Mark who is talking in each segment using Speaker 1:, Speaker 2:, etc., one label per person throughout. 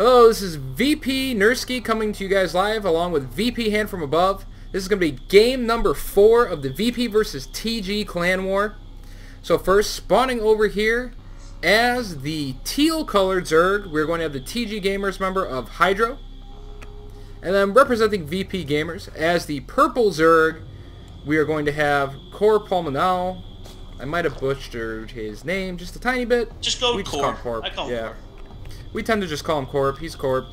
Speaker 1: Hello, this is VPnerski coming to you guys live along with VPHandfromabov. This is going to be game number 4 of the VP versus TG clan war. So first, spawning over here as the teal colored Zerg, we're going to have the TG Gamers member of Hydro. And then representing VP Gamers as the purple Zerg, we are going to have Corp Pulmonal. I might have butchered his name just a tiny bit.
Speaker 2: Just go Corp.
Speaker 1: Corp.
Speaker 2: I call him Corp.
Speaker 1: We tend to just call him Corp. He's Corp.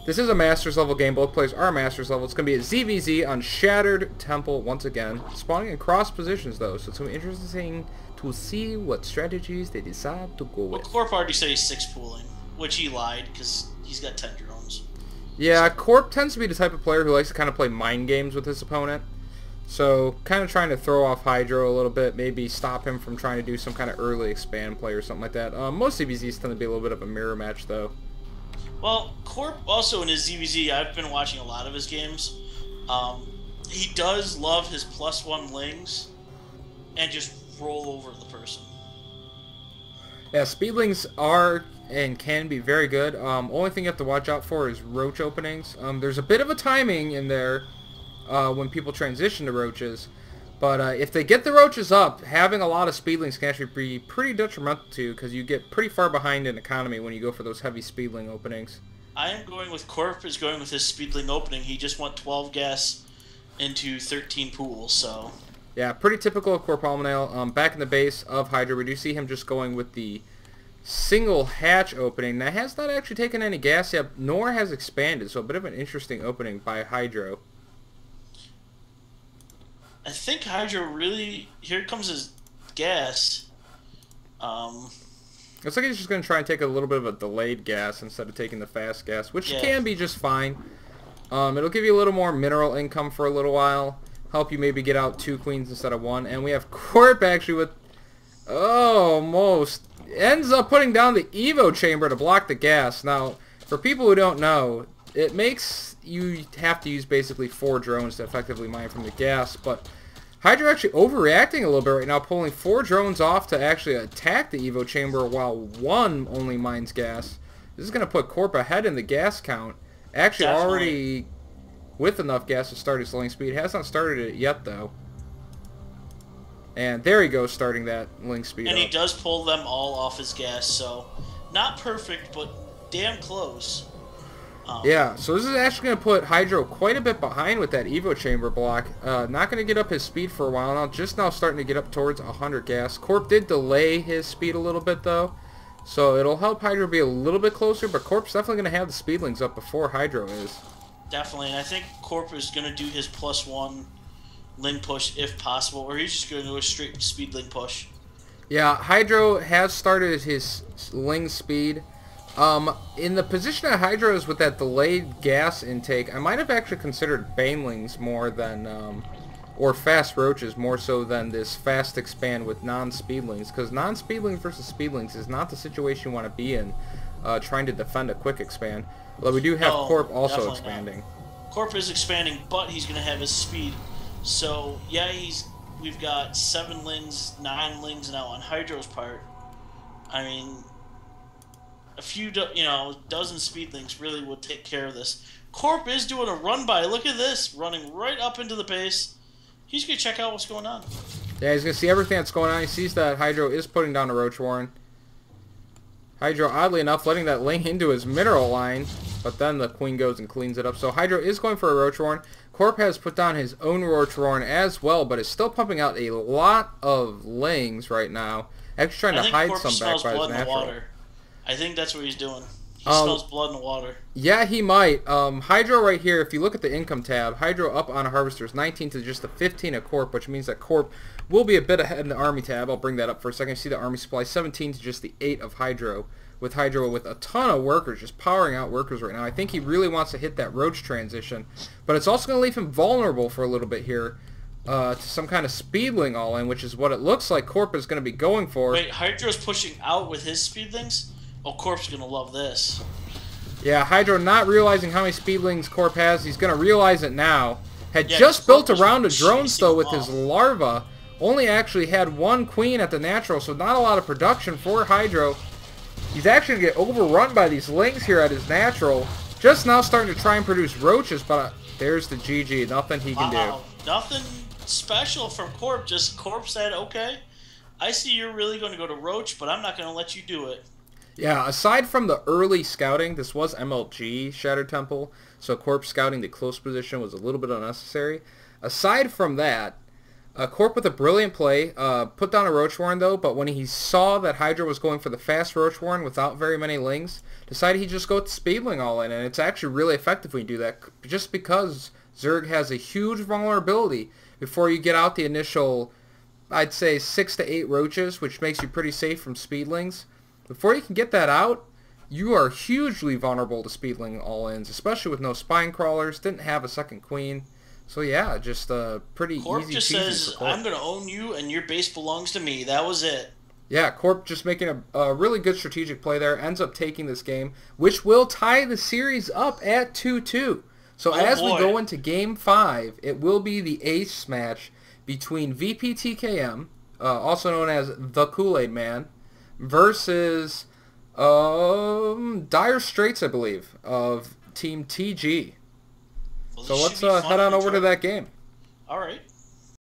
Speaker 1: This is a Masters level game. Both players are Masters level. It's going to be a ZVZ on Shattered Temple once again. Spawning in cross positions though, so it's going to be interesting to see what strategies they decide to go with.
Speaker 2: Well, Corp already said he's 6 pooling, which he lied because he's got 10 drones.
Speaker 1: Yeah, Corp tends to be the type of player who likes to kind of play mind games with his opponent. So, kind of trying to throw off Hydro a little bit, maybe stop him from trying to do some kind of early expand play or something like that. Most ZVZs tend to be a little bit of a mirror match, though.
Speaker 2: Well, Corp also in his ZVZ, I've been watching a lot of his games. He does love his +1 lings and just roll over the person.
Speaker 1: Yeah, speedlings are and can be very good. Only thing you have to watch out for is roach openings. There's a bit of a timing in there when people transition to roaches, but if they get the roaches up, having a lot of speedlings can actually be pretty detrimental to you because you get pretty far behind in economy when you go for those heavy speedling openings.
Speaker 2: I am going with Corp is going with his speedling opening. He just went 12 gas into 13 pools, so...
Speaker 1: Yeah, pretty typical of Corp Almanale. Back in the base of Hydra, we do see him just going with the single hatch opening. That has not actually taken any gas yet, nor has expanded, so a bit of an interesting opening by Hydro.
Speaker 2: I think Hydro really... Here comes his gas.
Speaker 1: Looks like he's just going to try and take a little bit of a delayed gas instead of taking the fast gas, which
Speaker 2: Yeah.
Speaker 1: can be just fine. It'll give you a little more mineral income for a little while. Help you maybe get out 2 queens instead of 1. And we have Corp actually with... almost ends up putting down the Evo chamber to block the gas. Now, for people who don't know, it makes you have to use basically 4 drones to effectively mine from the gas, but Hydra actually overreacting a little bit right now, pulling 4 drones off to actually attack the Evo chamber while 1 only mines gas. This is going to put Corp ahead in the gas count. Actually
Speaker 2: Definitely.
Speaker 1: already with enough gas to start his ling speed. Has not started it yet though. And there he goes, starting that ling speed
Speaker 2: And
Speaker 1: up.
Speaker 2: he does pull them all off his gas, so not perfect, but damn close.
Speaker 1: Yeah, so this is actually going to put Hydro quite a bit behind with that Evo chamber block. Not going to get up his speed for a while now, just now starting to get up towards 100 gas. Corp did delay his speed a little bit though, so it'll help Hydro be a little bit closer, but Corp's definitely going to have the speedlings up before Hydro is.
Speaker 2: Definitely, and I think Corp is going to do his +1 ling push if possible, or he's just going to do a straight speed ling push.
Speaker 1: Yeah, Hydro has started his ling speed. In the position that Hydro is with that delayed gas intake, I might have actually considered banelings more than, or fast roaches more so than this fast expand with non-speedlings, because non-speedlings versus speedlings is not the situation you want to be in, trying to defend a quick expand. Although we do have Corp also expanding.
Speaker 2: Not. Corp is expanding, but he's going to have his speed. So, yeah, we've got 7 lings, 9 lings now on Hydro's part. I mean, a few, dozen speedlings really would take care of this. Corp is doing a run by. Look at this, running right up into the base. He's going to check out what's going on.
Speaker 1: Yeah, he's going to see everything that's going on. He sees that Hydro is putting down a Roach Warren. Hydro, oddly enough, letting that ling into his mineral line, but then the queen goes and cleans it up. So Hydro is going for a Roach Warren. Corp has put down his own Roach Warren as well, but is still pumping out a lot of lings right now. Actually trying to hide
Speaker 2: Corp
Speaker 1: some back by his natural.
Speaker 2: water. I think that's what he's doing. He smells blood in the water.
Speaker 1: Yeah, he might. Hydro right here, if you look at the income tab, Hydro up on Harvesters 19 to just the 15 of Corp, which means that Corp will be a bit ahead in the Army tab. I'll bring that up for a second. You see the Army supply 17 to just the 8 of Hydro. With Hydro with a ton of workers, just powering out workers right now. I think he really wants to hit that Roach transition, but it's also going to leave him vulnerable for a little bit here to some kind of speedling all-in, which is what it looks like Corp is going to be going for.
Speaker 2: Wait, Hydro's pushing out with his speedlings? Oh, Corp's going to love this.
Speaker 1: Yeah, Hydro not realizing how many speedlings Corp has. He's going to realize it now. Had
Speaker 2: Yeah,
Speaker 1: just built a
Speaker 2: Corp
Speaker 1: round of
Speaker 2: was
Speaker 1: drones, though, with
Speaker 2: chasing
Speaker 1: his
Speaker 2: them
Speaker 1: larva. Only actually had 1 queen at the natural, so not a lot of production for Hydro. He's actually going to get overrun by these lings here at his natural. Just now starting to try and produce roaches, but there's the GG. Nothing he can do.
Speaker 2: Nothing special from Corp. Just Corp said, okay, I see you're really going to go to roach, but I'm not going to let you do it.
Speaker 1: Yeah, aside from the early scouting, this was MLG Shattered Temple, so Corp scouting the close position was a little bit unnecessary. Aside from that, Corp with a brilliant play, put down a Roach Warren though, but when he saw that Hydra was going for the fast Roach Warren without very many lings, decided he'd just go with the Speedling all in, and it's actually really effective when you do that, just because Zerg has a huge vulnerability before you get out the initial, I'd say 6 to 8 Roaches, which makes you pretty safe from Speedlings. Before you can get that out, you are hugely vulnerable to Speedling all-ins, especially with no Spine Crawlers, didn't have a second Queen. So yeah, just pretty
Speaker 2: Corp
Speaker 1: easy
Speaker 2: just
Speaker 1: peasy
Speaker 2: says,
Speaker 1: for Corp.
Speaker 2: I'm going to own you and your base belongs to me. That was it.
Speaker 1: Yeah, Corp just making a really good strategic play there, ends up taking this game, which will tie the series up at 2-2. So as we go into Game 5, it will be the ace match between VPTKM, also known as the Kool-Aid Man, versus Dire Straits, I believe, of Team TG. Well, so let's head on over to that game.
Speaker 2: All right.